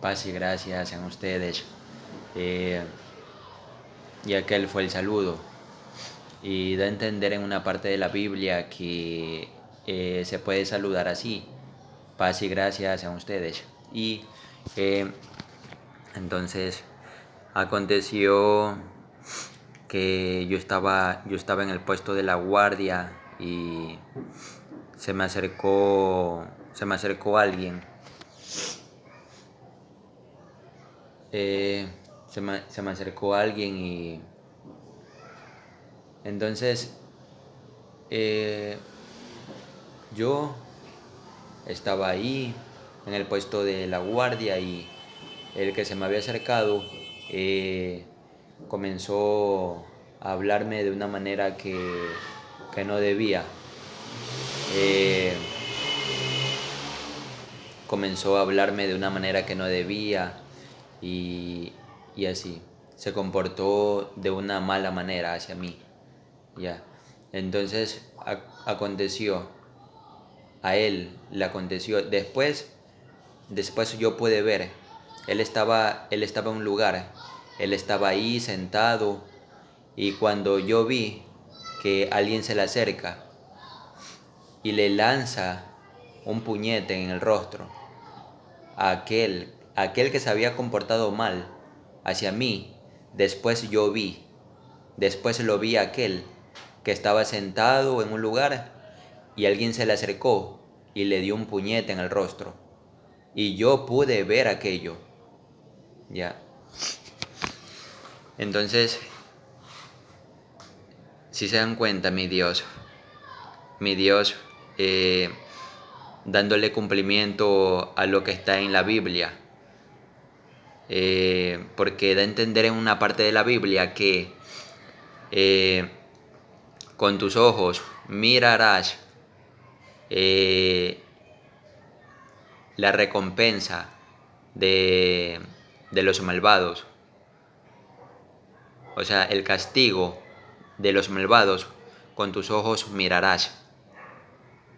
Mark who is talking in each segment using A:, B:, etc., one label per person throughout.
A: Paz y gracias sean ustedes. Eh, y aquel fue el saludo. Y da a entender en una parte de la Biblia que se puede saludar así. Paz y gracias sean ustedes. Y eh, entonces aconteció que yo estaba en el puesto de la guardia y se me acercó alguien. Se me acercó alguien y entonces eh, yo estaba ahí en el puesto de la guardia y el que se me había acercado comenzó a hablarme de una manera que no debía. Eh, Comenzó a hablarme de una manera que no debía y, y así. Se comportó de una mala manera hacia mí. Ya. Entonces aconteció, a él le aconteció. Después yo pude ver, él estaba en un lugar, él estaba ahí sentado y cuando yo vi que alguien se le acerca y le lanza un puñete en el rostro a aquel que se había comportado mal hacia mí, después lo vi a aquel que estaba sentado en un lugar y alguien se le acercó y le dio un puñete en el rostro. Y yo pude ver aquello. Ya. Entonces, si se dan cuenta, mi Dios, eh, dándole cumplimiento a lo que está en la Biblia, porque da a entender en una parte de la Biblia que eh, con tus ojos mirarás eh, la recompensa de, de los malvados, o sea, el castigo de los malvados con tus ojos mirarás.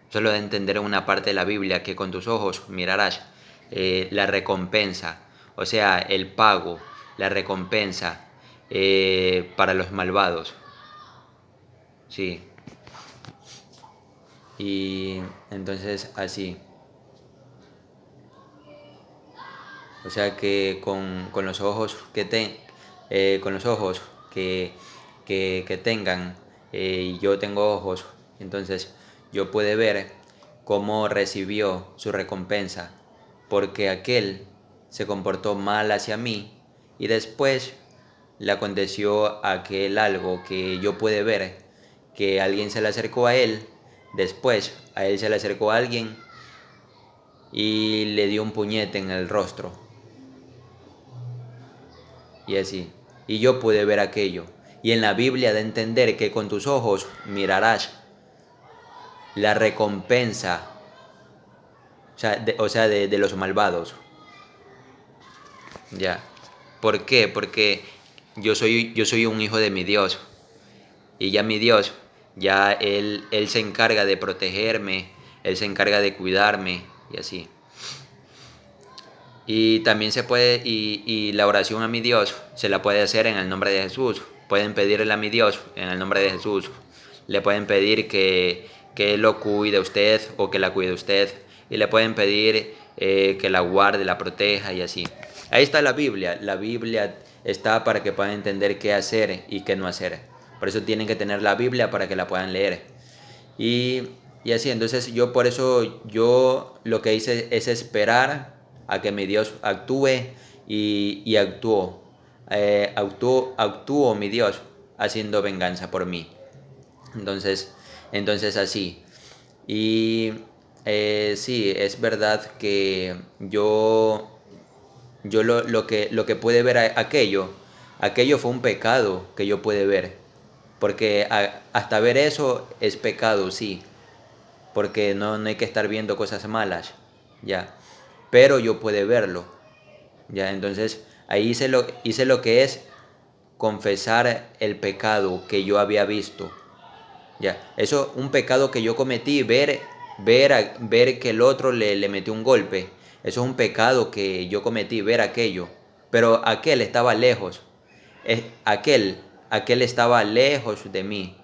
A: Solo de entender en una parte de la Biblia que con tus ojos mirarás la recompensa, o sea, el pago, la recompensa para los malvados. Sí. Y entonces así. O sea que con los ojos con los ojos que tengan, yo tengo ojos, entonces yo pude ver cómo recibió su recompensa, porque aquel se comportó mal hacia mí y después le aconteció aquel algo que yo pude ver, que alguien se le acercó a él, después a él se le acercó a alguien y le dio un puñete en el rostro y así. Y yo pude ver aquello. Y en la Biblia de entender que con tus ojos mirarás la recompensa, de los malvados. Ya. ¿Por qué? Porque yo soy un hijo de mi Dios. Y ya mi Dios, ya Él se encarga de protegerme, Él se encarga de cuidarme y así. Y también y la oración a mi Dios se la puede hacer en el nombre de Jesús. Pueden pedirle a mi Dios en el nombre de Jesús. Le pueden pedir que Él lo cuide a usted o que la cuide a usted. Y le pueden pedir que la guarde, la proteja y así. Ahí está la Biblia. La Biblia está para que puedan entender qué hacer y qué no hacer. Por eso tienen que tener la Biblia para que la puedan leer. Y así, entonces por eso yo lo que hice es esperar a que mi Dios actúe y actuó mi Dios haciendo venganza por mí. Entonces así. Y sí, es verdad que yo lo que pude ver aquello fue un pecado que yo pude ver. Porque hasta ver eso es pecado, sí. Porque no hay que estar viendo cosas malas, ya. Pero yo pude verlo, ya. Entonces ahí hice lo que es confesar el pecado que yo había visto, ya. Eso, un pecado que yo cometí, ver que el otro le metió un golpe. Eso es un pecado que yo cometí, ver aquello. Pero aquel estaba lejos. Aquel estaba lejos de mí.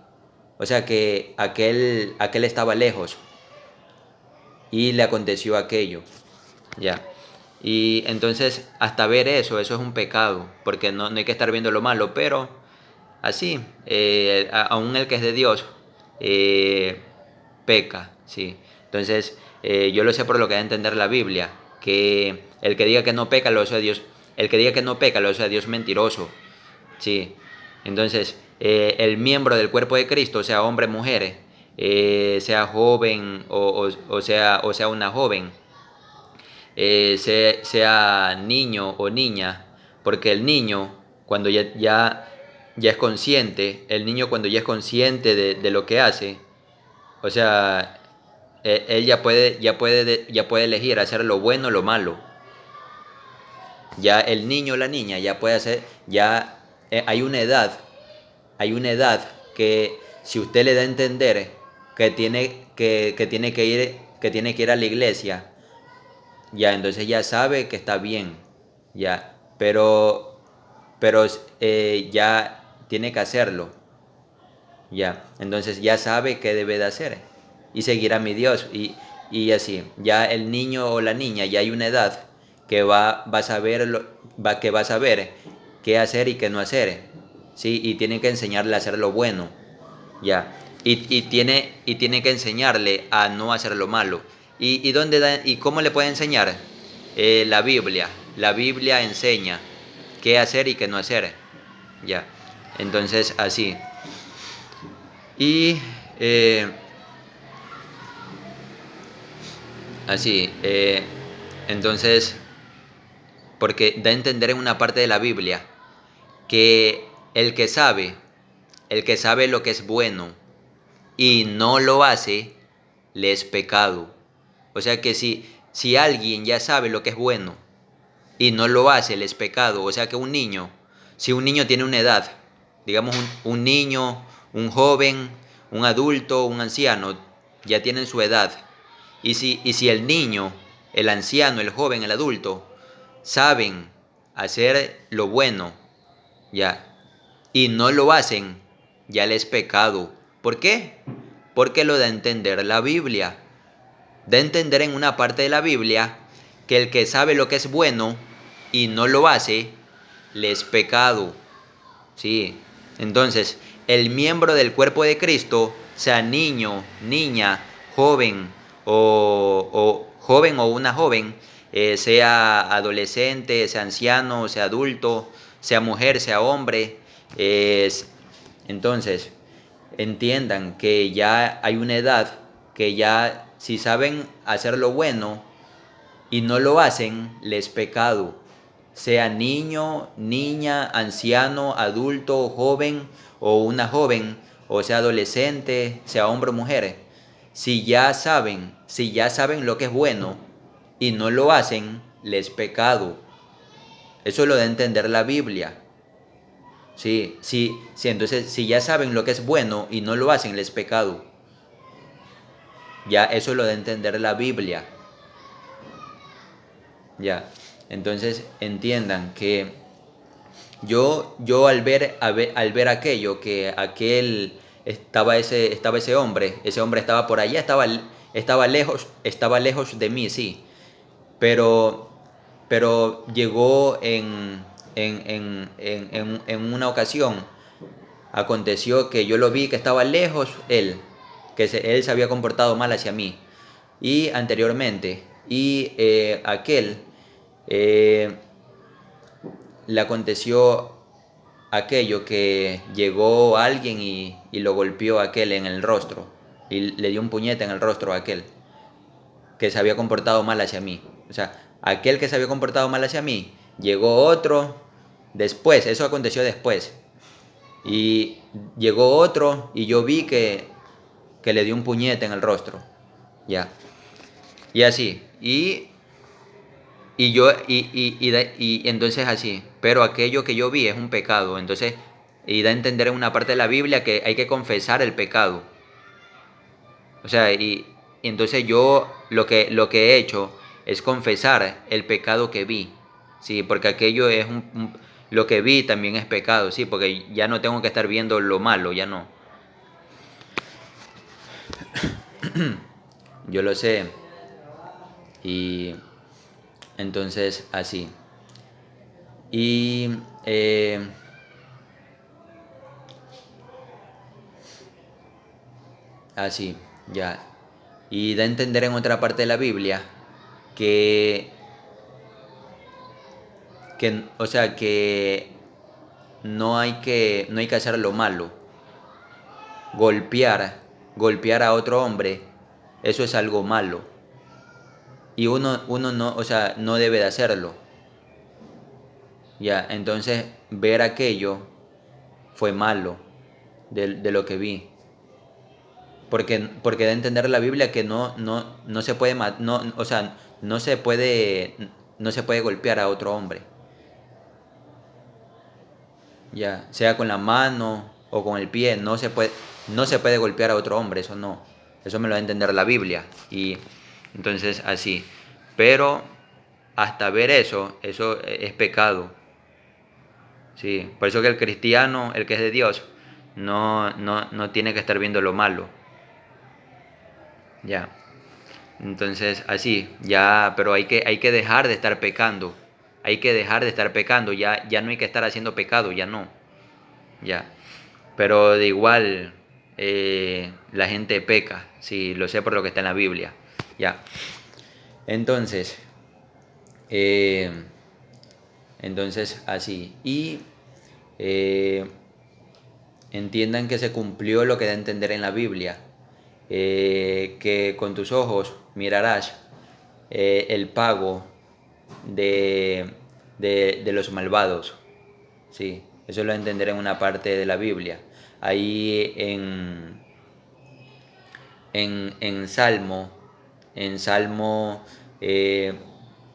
A: O sea que aquel estaba lejos y le aconteció aquello. Ya. Y entonces, hasta ver eso es un pecado, porque no hay que estar viendo lo malo, pero así, aún el que es de Dios, eh, peca, sí. Entonces, yo lo sé por lo que da a entender la Biblia, que el que diga que no peca, lo sea Dios, el que diga que no peca, lo sea Dios mentiroso, sí. Entonces, el miembro del cuerpo de Cristo, sea hombre, mujer, sea joven o sea una joven, sea niño o niña, porque el niño cuando ya es consciente, el niño cuando ya es consciente de lo que hace, o sea, él ya puede elegir hacer lo bueno o lo malo. Ya el niño o la niña ya puede hacer, ya hay una edad que si usted le da a entender que tiene que ir a la iglesia, ya, entonces ya sabe que está bien, ya, pero ya tiene que hacerlo, ya, entonces ya sabe qué debe de hacer y seguir a mi Dios y así, ya el niño o la niña ya hay una edad que va a saber que va a saber qué hacer y qué no hacer, sí, y tiene que enseñarle a hacer lo bueno, ya, y tiene que enseñarle a no hacer lo malo. ¿Y cómo le puede enseñar? La Biblia. La Biblia enseña qué hacer y qué no hacer. Ya. Entonces, así. Y así. Entonces, porque da a entender en una parte de la Biblia que el que sabe lo que es bueno y no lo hace, le es pecado. O sea que si alguien ya sabe lo que es bueno y no lo hace, le es pecado. O sea que si un niño tiene una edad, digamos un niño, un joven, un adulto, un anciano, ya tienen su edad. Y si el niño, el anciano, el joven, el adulto, saben hacer lo bueno, ya, y no lo hacen, ya les es pecado. ¿Por qué? Porque lo da a entender la Biblia. Da a entender en una parte de la Biblia que el que sabe lo que es bueno y no lo hace, le es pecado. Sí. Entonces, el miembro del cuerpo de Cristo, sea niño, niña, joven o una joven, sea adolescente, sea anciano, sea adulto, sea mujer, sea hombre, entonces entiendan que ya hay una edad que ya si saben hacer lo bueno y no lo hacen, les pecado. Sea niño, niña, anciano, adulto, joven o una joven, o sea adolescente, sea hombre o mujer. Si ya saben lo que es bueno y no lo hacen, les pecado. Eso lo da a entender la Biblia. Sí, sí, sí, entonces si ya saben lo que es bueno y no lo hacen, les pecado. Ya eso lo da a entender la Biblia. Ya, entonces entiendan que yo al ver aquello, que estaba ese hombre estaba por allá, estaba lejos de mí, sí, pero, pero llegó en una ocasión, aconteció que yo lo vi que estaba lejos él, él se había comportado mal hacia mí, y anteriormente, y aquel eh, le aconteció aquello que llegó alguien y lo golpeó a aquel en el rostro y le dio un puñete en el rostro a aquel que se había comportado mal hacia mí. O sea, aquel que se había comportado mal hacia mí, llegó otro después, eso aconteció después. Y llegó otro y yo vi que le dio un puñete en el rostro. Ya. Y así. Y entonces así, pero aquello que yo vi es un pecado, entonces, y da a entender en una parte de la Biblia que hay que confesar el pecado. O sea, y entonces yo lo que he hecho es confesar el pecado que vi, sí, porque aquello es lo que vi también es pecado, sí, porque ya no tengo que estar viendo lo malo, ya no. Yo lo sé y entonces así. Y así, ya. Y da a entender en otra parte de la Biblia que, o sea, que no hay que hacer lo malo. Golpear a otro hombre, eso es algo malo. Y uno no, o sea, no debe de hacerlo. Ya, entonces ver aquello fue malo de lo que vi. Porque da a entender la Biblia que no se puede, o sea, no se puede golpear a otro hombre. Ya, sea con la mano o con el pie, no se puede golpear a otro hombre, eso no. Eso me lo da a entender la Biblia. Y entonces así. Pero hasta ver eso es pecado. Sí, por eso que el cristiano, el que es de Dios, no tiene que estar viendo lo malo. Ya. Entonces, así, ya, pero hay que dejar de estar pecando. Hay que dejar de estar pecando. Ya no hay que estar haciendo pecado, ya no. Ya. Pero de igual, la gente peca. Sí, lo sé por lo que está en la Biblia. Ya. Entonces, eh, entonces así. Y eh, entiendan que se cumplió lo que da a entender en la Biblia. Que con tus ojos mirarás el pago de, de los malvados. Sí, eso lo entenderé en una parte de la Biblia. Ahí en Salmo,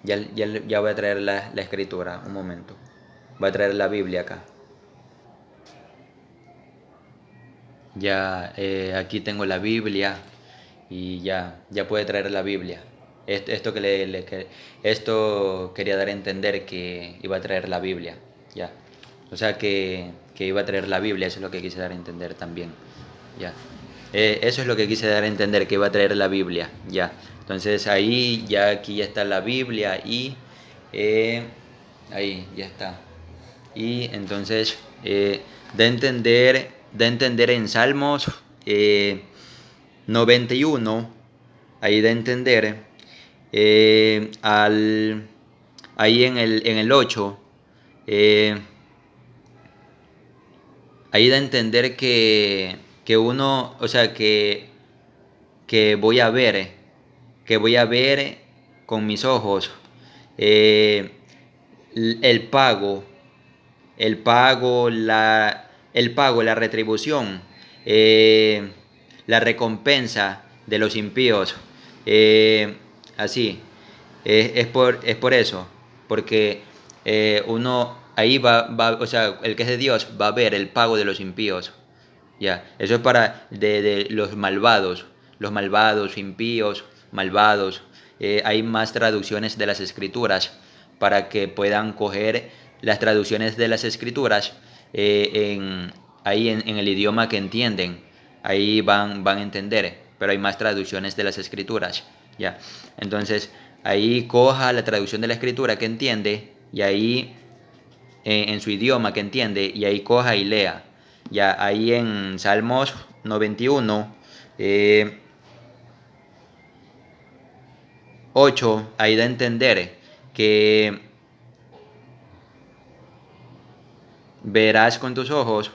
A: ya voy a traer la escritura, un momento. Voy a traer la Biblia acá. Ya, aquí tengo la Biblia y ya puede traer la Biblia. Esto esto quería dar a entender que iba a traer la Biblia, ya. O sea que iba a traer la Biblia, eso es lo que quise dar a entender también, ya. Eso es lo que quise dar a entender, que iba a traer la Biblia, ya. Entonces ahí, ya aquí ya está la Biblia y eh, ahí ya está. Y entonces da a entender en Salmos 91, ahí da a entender ahí en el 8, eh, ahí da a entender que uno, o sea, que voy a ver, que voy a ver con mis ojos eh, el pago la retribución, eh, la recompensa de los impíos. Así, es por eso, porque uno ahí o sea, el que es de Dios va a ver el pago de los impíos. Ya, eso es para de los malvados, impíos, malvados. Hay más traducciones de las escrituras para que puedan coger las traducciones de las escrituras ahí en el idioma que entienden. Ahí van a entender, pero hay más traducciones de las escrituras. Ya, entonces ahí coja la traducción de la escritura que entiende y ahí en su idioma que entiende y ahí coja y lea. Ya ahí en Salmos 91, 8, ahí da a entender que verás con tus ojos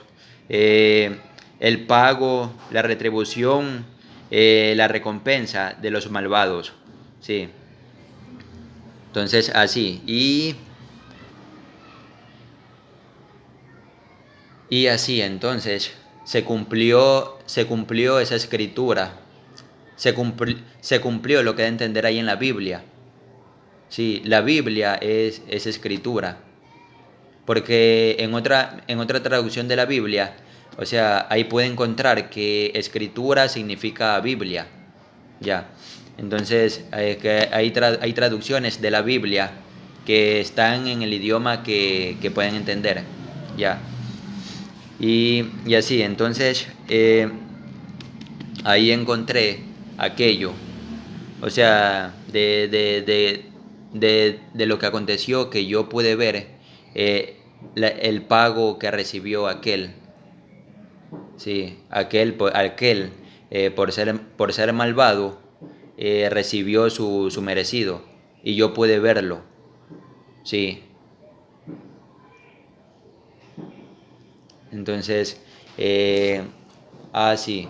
A: eh, el pago, la retribución, la recompensa de los malvados. Sí. Entonces así. Y así entonces se cumplió esa escritura, se cumplió lo que da a entender ahí en la Biblia. Sí, la Biblia es escritura, porque en otra traducción de la Biblia, o sea, ahí puede encontrar que escritura significa Biblia, ya. Entonces, que hay traducciones de la Biblia que están en el idioma que pueden entender. Ya. Y así, entonces, ahí encontré aquello. O sea, de lo que aconteció, que yo pude ver el pago que recibió aquel. Sí, aquel por ser malvado, recibió su merecido. Y yo pude verlo. Sí. Entonces, eh, sí.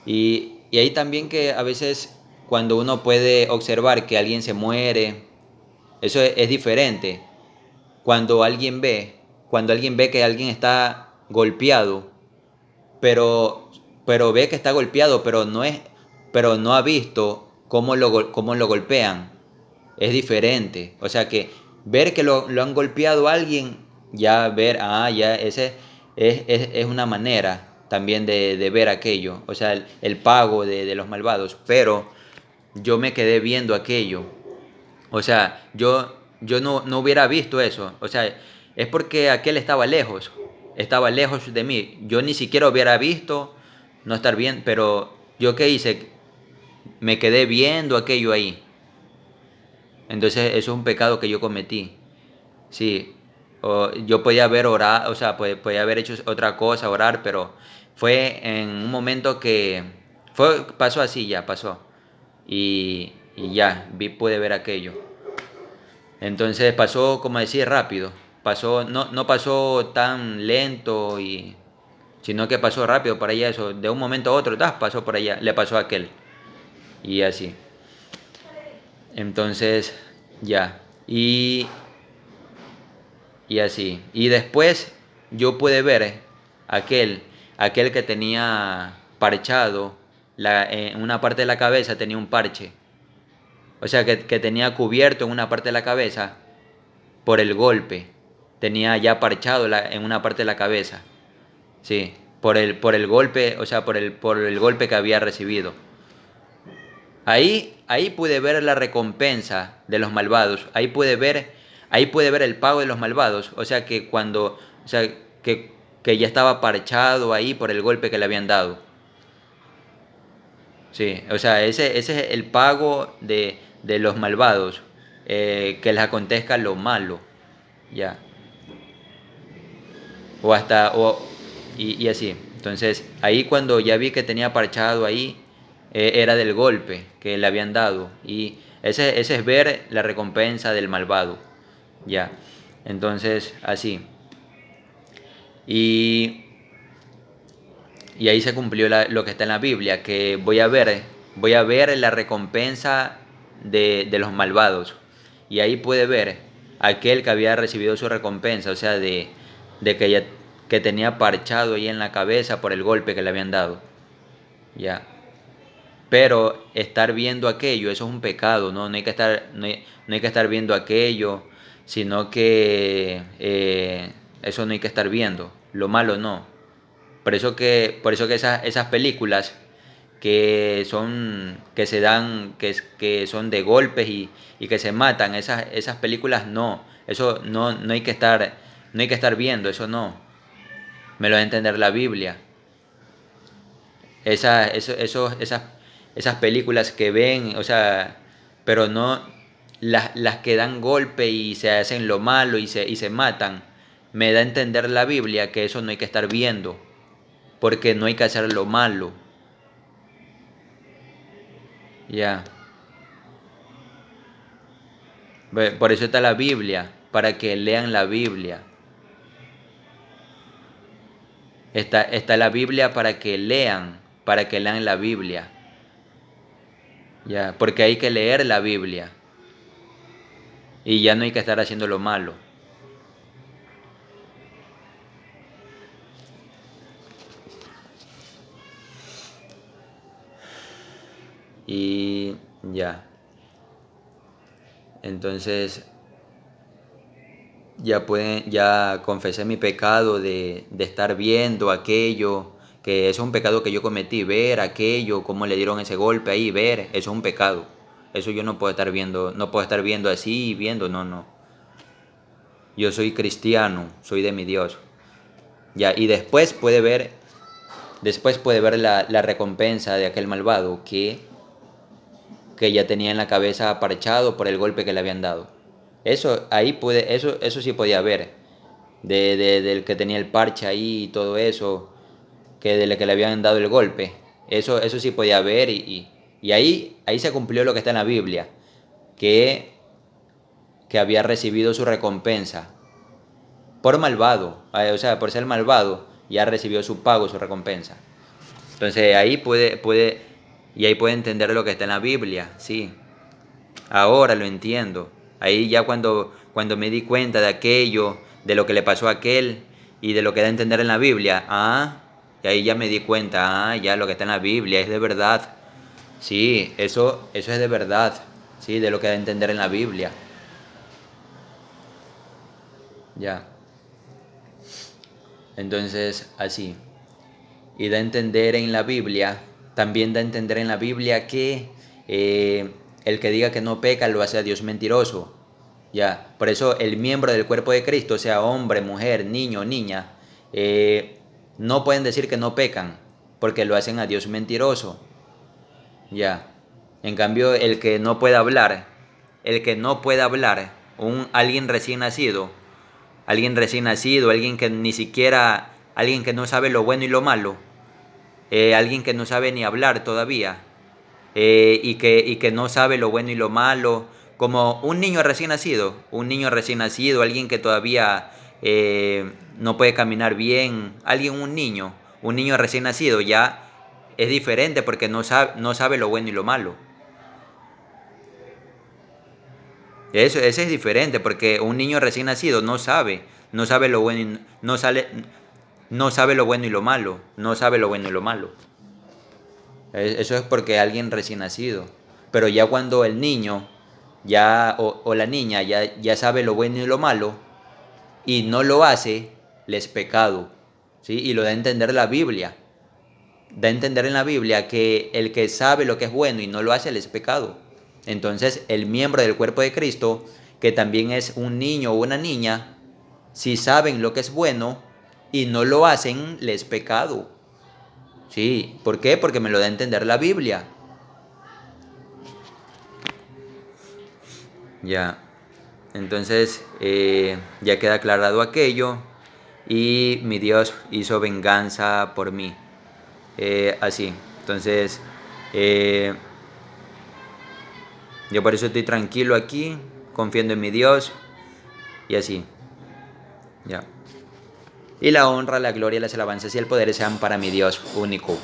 A: Y ahí también que a veces cuando uno puede observar que alguien se muere, eso es diferente. Cuando alguien ve, cuando alguien ve que alguien está golpeado, pero, pero ve que está golpeado, pero no ha visto cómo lo golpean, es diferente. O sea que ver que lo han golpeado a alguien, ya ver, ya ese es una manera también de ver aquello, o sea, el pago de los malvados, pero yo me quedé viendo aquello, o sea, yo no hubiera visto eso, o sea, es porque aquel estaba lejos de mí, yo ni siquiera hubiera visto no estar bien, pero yo qué hice, me quedé viendo aquello ahí. Entonces eso es un pecado que yo cometí. Sí, yo podía haber orado, o sea, podía haber hecho otra cosa, orar, pero fue en un momento que pasó así, ya pasó. Y ya, pude ver aquello. Entonces pasó, como decir, rápido. Pasó, no pasó tan lento, sino que pasó rápido para allá eso. De un momento a otro, pasó por allá, le pasó a aquel. Y así. Entonces, ya. Y así. Y después yo pude ver aquel, aquel que tenía parchado, en una parte de la cabeza tenía un parche. O sea, que tenía cubierto en una parte de la cabeza por el golpe. Tenía ya parchado en una parte de la cabeza. Sí, por el golpe, o sea, por el golpe que había recibido. Ahí pude ver la recompensa de los malvados. Ahí pude ver el pago de los malvados. O sea que o sea, que ya estaba parchado ahí por el golpe que le habían dado. Sí, o sea, ese es el pago de los malvados. Que les acontezca lo malo. Ya. O hasta, y así. Entonces, ahí cuando ya vi que tenía parchado ahí, era del golpe que le habían dado. Y ese es ver la recompensa del malvado. Ya. Entonces, así. Y, y ahí se cumplió lo que está en la Biblia, que voy a ver la recompensa de los malvados. Y ahí puede ver aquel que había recibido su recompensa, o sea, de que tenía parchado ahí en la cabeza por el golpe que le habían dado. Ya. Pero estar viendo aquello, eso es un pecado, ¿no? No hay que estar viendo aquello, sino que eso no hay que estar viendo. Lo malo no. Por eso que esas películas que son de golpes y que se matan, esas películas no. Eso no hay que no hay que estar viendo, eso no. Me lo va a entender la Biblia. Esas esas películas que ven, o sea, pero no las que dan golpe y se hacen lo malo y se matan, me da a entender la Biblia que eso no hay que estar viendo, porque no hay que hacer lo malo. Ya. Por eso está la Biblia, para que lean la Biblia. Está la Biblia para que lean la Biblia. Ya, porque hay que leer la Biblia y ya no hay que estar haciendo lo malo. Y ya. Entonces ya confesé mi pecado de estar viendo aquello, que eso es un pecado que yo cometí, ver aquello, cómo le dieron ese golpe ahí, ver, eso es un pecado. Eso yo no puedo estar viendo, no puedo estar viendo así y viendo, no, no. Yo soy cristiano, soy de mi Dios. Ya, y después puede ver la recompensa de aquel malvado que ya tenía en la cabeza parchado por el golpe que le habían dado. Eso sí podía ver, del que tenía el parche ahí y todo eso, que de la que le habían dado el golpe. Eso sí podía ver y ahí se cumplió lo que está en la Biblia, que, que había recibido su recompensa por malvado, o sea, por ser malvado, ya recibió su pago, su recompensa. Entonces y ahí puede entender lo que está en la Biblia, sí. Ahora lo entiendo. Ahí ya cuando me di cuenta de aquello, de lo que le pasó a aquel y de lo que da a entender en la Biblia, y ahí ya me di cuenta, ya lo que está en la Biblia es de verdad. Sí, eso es de verdad, sí, de lo que da a entender en la Biblia. Ya. Entonces, así. Y da a entender en la Biblia, también da a entender en la Biblia que el que diga que no peca lo hace a Dios mentiroso. Ya, por eso el miembro del cuerpo de Cristo, sea hombre, mujer, niño, niña, no pueden decir que no pecan, porque lo hacen a Dios mentiroso. Ya. En cambio, el que no puede hablar, alguien recién nacido, alguien que ni siquiera, alguien que no sabe lo bueno y lo malo, alguien que no sabe ni hablar todavía, y que no sabe lo bueno y lo malo, como un niño recién nacido, alguien que todavía no puede caminar bien, un niño recién nacido ya es diferente porque no sabe lo bueno y lo malo. Ese es diferente porque un niño recién nacido no sabe lo bueno y no sabe lo bueno y lo malo, no sabe lo bueno y lo malo. Eso es porque alguien recién nacido. Pero ya cuando el niño o la niña ya sabe lo bueno y lo malo y no lo hace, le es pecado. ¿Sí? Y lo da a entender la Biblia. Da a entender en la Biblia que el que sabe lo que es bueno y no lo hace, le es pecado. Entonces, el miembro del cuerpo de Cristo, que también es un niño o una niña, si saben lo que es bueno y no lo hacen, les es pecado. Sí, ¿por qué? Porque me lo da a entender la Biblia. Ya, entonces ya queda aclarado aquello y mi Dios hizo venganza por mí. Así, entonces eh, yo por eso estoy tranquilo aquí, confiando en mi Dios y así, ya. Y la honra, la gloria, las alabanzas y el poder sean para mi Dios único.